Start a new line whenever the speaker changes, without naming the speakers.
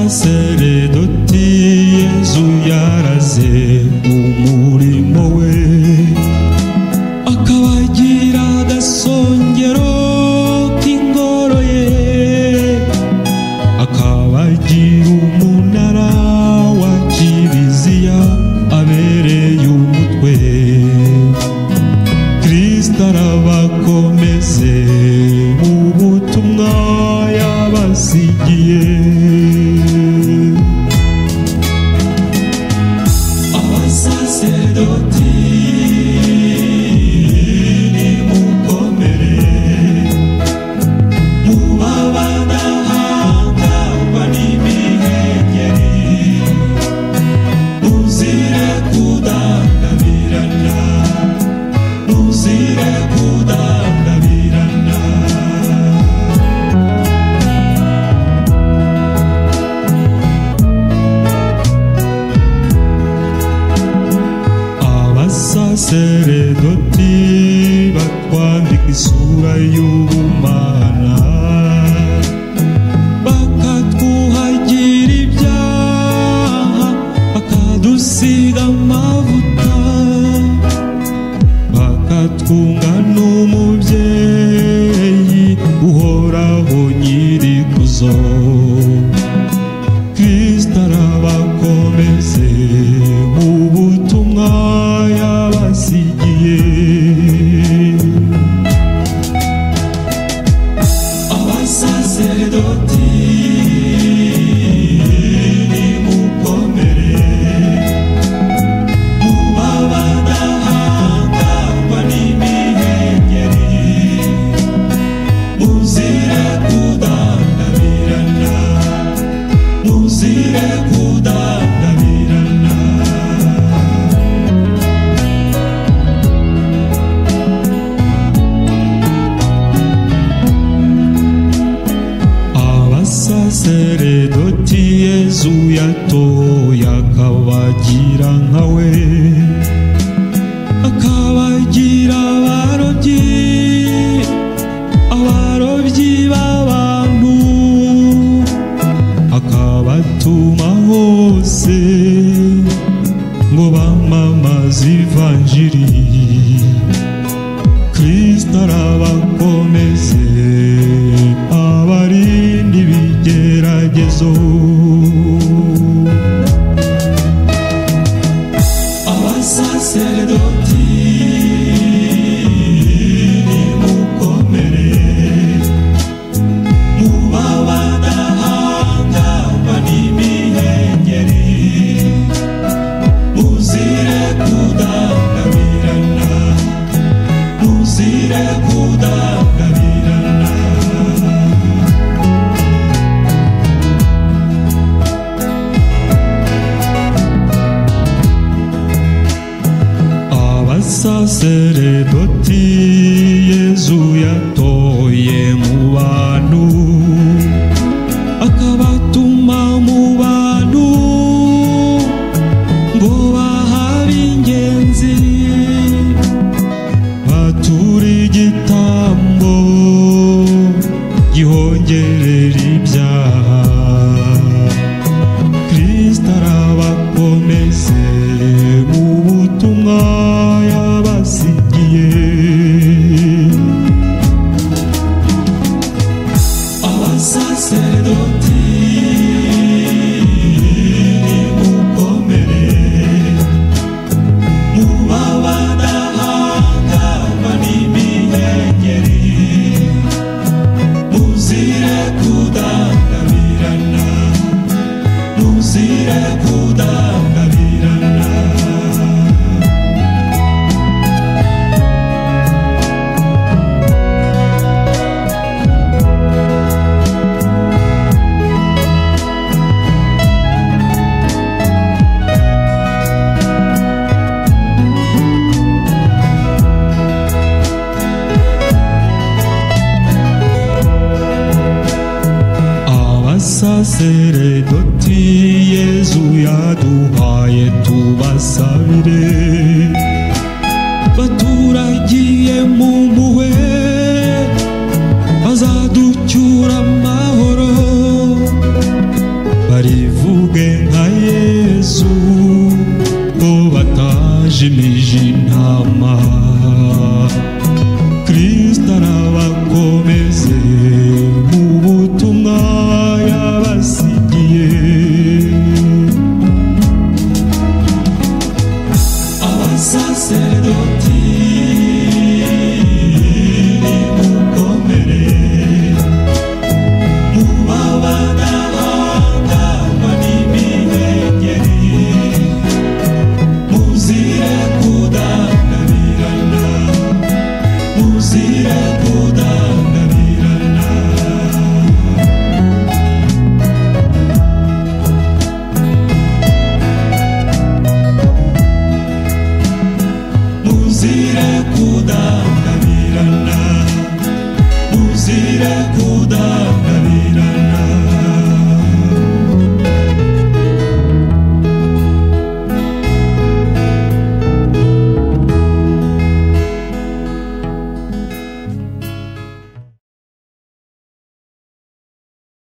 abasaseredoti Yesu yaraze umurimo we akabagira agasongero k'ingoro ye akabagira umunara wa kiliziya abereye umutwe Kristo arabakomeze mu butumwa yabasigiye abasaseredoti nimukomere mubabadahangagwa n'imihengeri muzire kudandabirana muzire kudandabirana abasaseredoti batwambika isura y'ubumana bakatwuhagira ibyaha bakadusiga amavuta bakatwunga n'umubyeyi uhoraho nyirikuzo Kristo arabakomeze mu butumwa yabasigiye abasaseredoti nimukomere mubabadahangagwa n'imihengeri muzire kudandabirana muzire kudandabirana abasaseredoti Yesu yatoye akabagira nkawe akabagira abarobyi b'abantu akabatuma hose ngo bamamaze ivanjiri Kristo arabakomeze abarinda ibigeragezo abasaseredoti nimukomere mubabadahangagwa n'imihengeri muzire kudandabirana muzire kudandabirana abasaseredoti Yesu yatoye mu bantu akabatuma mu bantu ngo bahabe ingenzi bature igitambo gihongerera ibyaha Kristo arabakomeze mu butumwa yabasigiye abasaseredoti nimukomere mubabadahangagwa n'imihengeri muzire kudandabirana muzire kudandabirana abasaseredoti Yesu yaduhaye tubasabire baturagiye mu mpuhwe bazaducyura